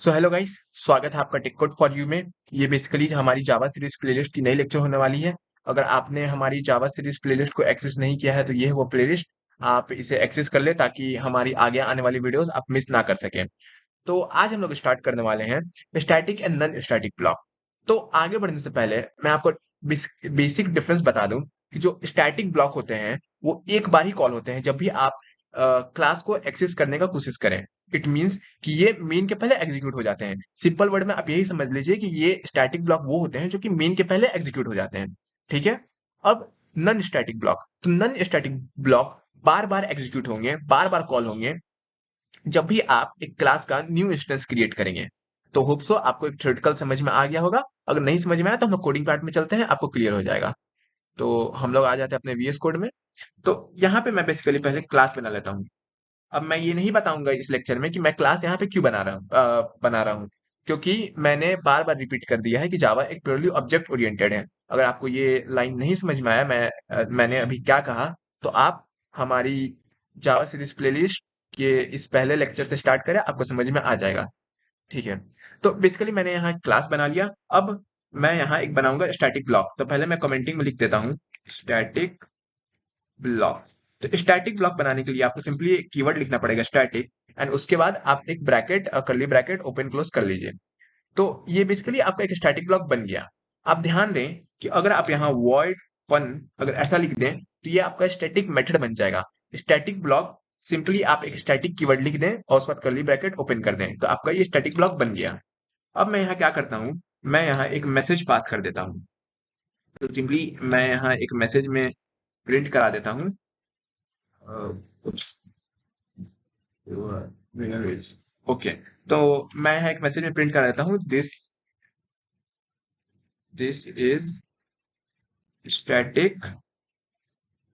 So hello guys, स्वागत है आपका टेक कोड फॉर यू में। ये बेसिकली हमारी जावा सीरीज प्लेलिस्ट की नई लेक्चर होने वाली है। अगर आपने हमारी जावा सीरीज प्लेलिस्ट को एक्सेस नहीं किया है तो ये है वो प्लेलिस्ट। आप इसे एक्सेस कर ले ताकि हमारी आगे आने वाली वीडियोस आप मिस ना कर सकें। तो आज हम लोग स्टार्ट करने वाले हैं static and non static block. तो आगे बढ़ने से पहले मैं आपको बेसिक डिफरेंस बता दूं कि जो स्टैटिक ब्लॉक होते हैं वो एक बार ही कॉल होते हैं जब भी आप क्लास को एक्सेस करने का कोशिश करें। इट मींस कि ये मेन के पहले एग्जीक्यूट हो जाते हैं। सिंपल वर्ड में आप यही समझ लीजिए कि ये स्टैटिक ब्लॉक वो होते हैं जो कि मेन के पहले एग्जीक्यूट हो जाते हैं। ठीक है। अब नॉन स्टैटिक ब्लॉक, तो नॉन स्टैटिक ब्लॉक बार बार एग्जीक्यूट होंगे, बार बार कॉल होंगे जब भी आप एक क्लास का न्यू इंस्टेंस क्रिएट करेंगे। तो होप सो आपको एक थ्योरेटिकल समझ में आ गया होगा। अगर नहीं समझ में आया तो हम लोग कोडिंग पार्ट में चलते हैं, आपको क्लियर हो जाएगा। तो हम लोग आ जाते हैं अपने वीएस कोड में। तो यहाँ पे मैं बेसिकली पहले क्लास बना लेता हूँ। अब मैं ये नहीं बताऊंगा इस लेक्चर में कि मैं क्लास यहाँ पे क्यों बना रहा हूँ, क्योंकि मैंने बार बार रिपीट कर दिया है कि जावा एक प्योरली ऑब्जेक्ट ओरिएंटेड है। अगर आपको ये लाइन नहीं समझ में आया मैंने अभी क्या कहा, तो आप हमारी जावा सीरीज प्लेलिस्ट के इस पहले लेक्चर से स्टार्ट करें, आपको समझ में आ जाएगा। ठीक है। तो बेसिकली मैंने यहाँ क्लास बना लिया। अब मैं यहाँ एक बनाऊंगा स्टैटिक ब्लॉक। तो पहले मैं कमेंटिंग में लिख देता हूँ स्टैटिक ब्लॉक। तो स्टैटिक ब्लॉक बनाने के लिए आपको सिंपली एक कीवर्ड लिखना पड़ेगा स्टैटिक, एंड उसके बाद आप एक bracket, curly bracket open close कर लीजिए। तो ये बेसिकली आपका एक स्टैटिक ब्लॉक बन गया। आप ध्यान दें कि अगर आप यहाँ वॉइड फन अगर ऐसा लिख दें तो ये आपका स्टैटिक मेथड बन जाएगा। स्टैटिक ब्लॉक सिंपली आप एक स्टैटिक कीवर्ड लिख दें और उसके बाद कर्ली ब्रैकेट ओपन कर दें, तो आपका ये स्टैटिक ब्लॉक बन गया। अब मैं यहाँ क्या करता हूँ, मैं यहाँ एक मैसेज पास कर देता हूँ। तो सिंपली मैं यहाँ एक मैसेज में प्रिंट करा देता हूँ। ओके। तो मैं यहाँ एक मैसेज में प्रिंट करा देता हूँ, this is static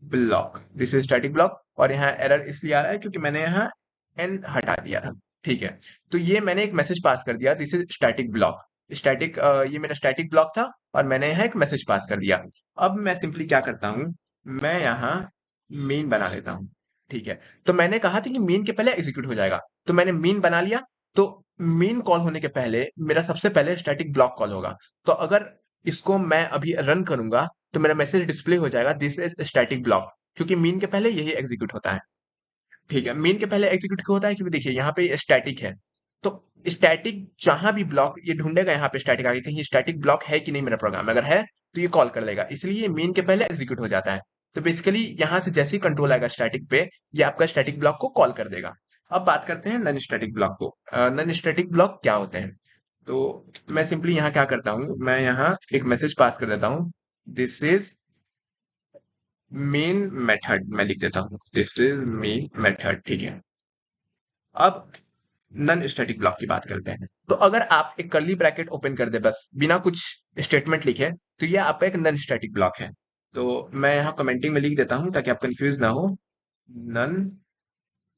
block, this is static block. और यहाँ एरर इसलिए आ रहा है क्योंकि मैंने यहाँ एन हटा दिया था। ठीक है। तो ये मैंने एक मैसेज पास कर दिया, this is static block. Static, ये मेरा स्टैटिक ब्लॉक था और मैंने यहाँ एक मैसेज पास कर दिया। अब मैं सिंपली क्या करता हूँ, मैं यहाँ मेन बना लेता हूँ। ठीक है। तो मैंने कहा था कि मेन के पहले एग्जीक्यूट हो जाएगा, तो मैंने मेन बना लिया। तो मेन कॉल होने के पहले मेरा सबसे पहले स्टैटिक ब्लॉक कॉल होगा। तो अगर इसको मैं अभी रन करूंगा तो मेरा मैसेज डिस्प्ले हो जाएगा, दिस इज स्टैटिक ब्लॉक, क्योंकि मीन के पहले यही एग्जीक्यूट होता है। ठीक है। मीन के पहले एग्जीक्यूट क्यों होता है, क्योंकि देखिए यहाँ पे स्टैटिक है। तो स्टैटिक जहां भी ब्लॉक ये ढूंढेगा, यहाँ पे स्टैटिक आगे कहीं स्टैटिक ब्लॉक है कि नहीं मेरा प्रोग्राम, अगर है तो ये कॉल कर लेगा, इसलिए ये मीन के पहले एग्जीक्यूट हो जाता है। तो बेसिकली यहाँ से जैसे ही कंट्रोल आएगा स्टैटिक पे, ये आपका स्टैटिक ब्लॉक को कॉल कर देगा। अब बात करते हैं नॉन स्टैटिक ब्लॉक को। नॉन स्टैटिक ब्लॉक क्या होते हैं, तो मैं सिंपली यहाँ क्या करता हूँ, मैं यहाँ एक मैसेज पास कर देता हूँ, दिस इज मेन मेथड, मैं लिख देता हूँ दिस इज मेन मेथड। ठीक है। अब नॉन स्टैटिक ब्लॉक की बात करते हैं। तो अगर आप एक कर्ली ब्रैकेट ओपन कर दे बस बिना कुछ स्टेटमेंट लिखे, तो ये आपका एक नॉन स्टैटिक ब्लॉक है। तो मैं यहाँ कमेंटिंग में लिख देता हूँ ताकि आप कंफ्यूज ना हो, नॉन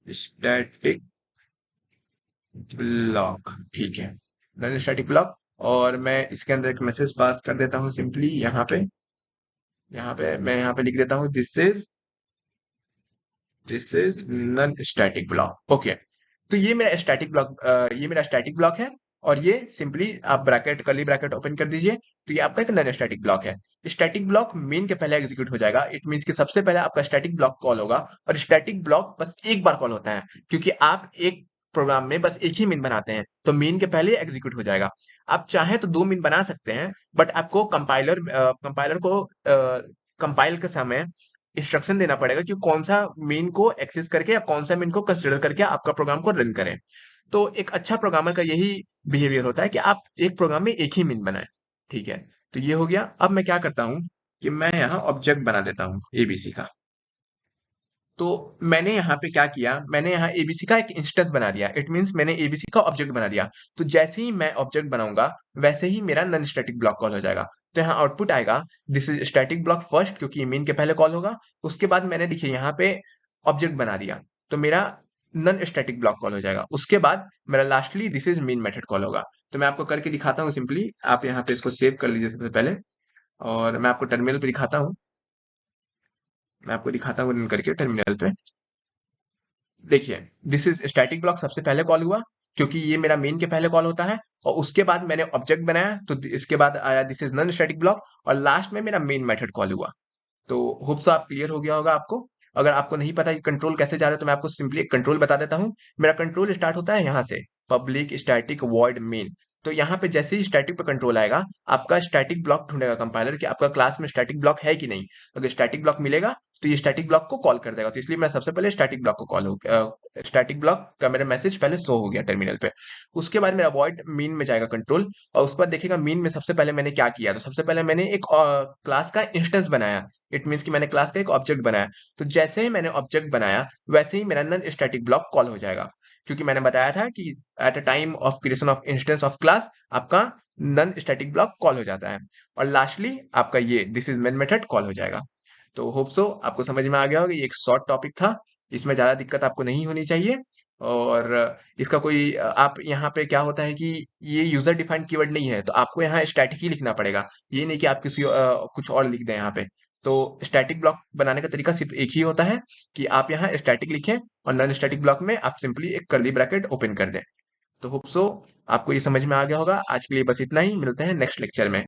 स्टैटिक ब्लॉक। ठीक है। Non static block. और मैं इसके अंदर एक मैसेज पास कर देता हूँ सिंपली यहाँ पे मैं यहाँ पे लिख देता हूँ, this is non static block. Okay. तो ये मेरा स्टैटिक ब्लॉक है। और ये सिंपली आप ब्रैकेट, कर्ली ब्रैकेट ओपन कर दीजिए, तो ये आपका एक नॉन स्टैटिक ब्लॉक है। स्टैटिक ब्लॉक मेन के पहले एग्जीक्यूट हो जाएगा। इट मींस कि सबसे पहले आपका स्टैटिक ब्लॉक कॉल होगा। और स्टैटिक ब्लॉक बस एक बार कॉल होता है, क्योंकि आप एक प्रोग्राम में बस एक ही मेन बनाते हैं, तो मेन के पहले एग्जीक्यूट हो जाएगा। आप चाहें तो दो मेन बना सकते हैं, बट आपको कंपाइलर को कंपाइल के समय इंस्ट्रक्शन देना पड़ेगा कि कौन सा मेन को एक्सेस करके या कौन सा मेन को कंसिडर करके आपका प्रोग्राम को रन करें। तो एक अच्छा प्रोग्रामर का यही बिहेवियर होता है कि आप एक प्रोग्राम में एक ही मेन बनाएं। ठीक है। तो ये हो गया। अब मैं क्या करता हूँ कि मैं यहाँ ऑब्जेक्ट बना देता हूँ एबीसी का। तो मैंने यहाँ पे क्या किया, मैंने यहाँ एबीसी का एक इंस्टेंस बना दिया। इट मींस मैंने एबीसी का ऑब्जेक्ट बना दिया। तो जैसे ही मैं ऑब्जेक्ट बनाऊंगा वैसे ही मेरा नॉन स्टैटिक ब्लॉक कॉल हो जाएगा। तो यहाँ आउटपुट आएगा, this is static block first, क्योंकि ये मेन के पहले कॉल होगा। उसके बाद मैंने देखिए यहाँ पे ऑब्जेक्ट बना दिया, तो मेरा नॉन स्टैटिक ब्लॉक कॉल हो जाएगा। उसके बाद मेरा lastly this is main method call होगा। तो मैं आपको करके दिखाता हूँ सिंपली। आप यहाँ पे इसको सेव कर लीजिए सबसे पहले, और मैं आपको टर्मिनल पे दिखाता हूँ। मैं आपको दिखाता हूँ करके टर्मिनल पे। देखिए, दिस इज स्टैटिक ब्लॉक सबसे पहले कॉल हुआ। क्योंकि ये मेरा मेन के पहले कॉल होता है, और उसके बाद मैंने ऑब्जेक्ट बनाया, तो इसके बाद आया this is non static block, और लास्ट में मेरा मेन मेथड कॉल हुआ। तो होप सो आप क्लियर हो गया होगा आपको। अगर आपको नहीं पता कि कंट्रोल कैसे जा रहा है, तो मैं आपको सिंपली एक कंट्रोल बता देता हूँ। मेरा कंट्रोल स्टार्ट होता है यहाँ से, पब्लिक स्टैटिक वॉइड मेन। तो यहाँ पे जैसे ही स्टैटिक पे कंट्रोल आएगा, आपका स्टैटिक ब्लॉक ढूंढेगा कंपाइलर कि आपका क्लास में स्टैटिक ब्लॉक है कि नहीं। अगर स्टैटिक ब्लॉक मिलेगा तो ये स्टैटिक ब्लॉक को कॉल कर देगा। तो इसलिए मैं सबसे पहले स्टैटिक ब्लॉक को कॉल हो, स्टैटिक ब्लॉक का मेरा मैसेज पहले शो हो गया टर्मिनल पे। उसके बाद मेरा वॉइड मीन में जाएगा कंट्रोल, और उसके बाद देखेगा मीन में सबसे पहले मैंने क्या किया। तो सबसे पहले मैंने एक क्लास का इंस्टेंस बनाया। इट मीन्स कि मैंने क्लास का एक ऑब्जेक्ट बनाया। तो जैसे ही मैंने ऑब्जेक्ट बनाया, वैसे ही मेरा नन स्टैटिक ब्लॉक कॉल हो जाएगा, क्योंकि मैंने बताया था कि at a time of creation of instance of class आपका नन स्टैटिक ब्लॉक कॉल हो जाता है। और लास्टली आपका ये this is main method call हो जाएगा। तो होप सो आपको समझ में आ गया होगा। ये एक शॉर्ट टॉपिक था, इसमें ज़्यादा दिक्कत आपको नहीं होनी चाहिए। और इसका कोई आप यहाँ पे क्या होता है कि ये यूजर डिफाइंड कीवर्ड नहीं है, तो आपको यहाँ स्टैटिक ही लिखना पड़ेगा। ये नहीं कि आप किसी कुछ और लिख दें यहाँ पे। तो स्टैटिक ब्लॉक बनाने का तरीका सिर्फ एक ही होता है कि आप यहाँ स्टैटिक लिखें, और नॉन स्टैटिक ब्लॉक में आप सिंपली एक कर्ली ब्रैकेट ओपन कर दें। तो होप सो आपको ये समझ में आ गया होगा। आज के लिए बस इतना ही, मिलते हैं नेक्स्ट लेक्चर में।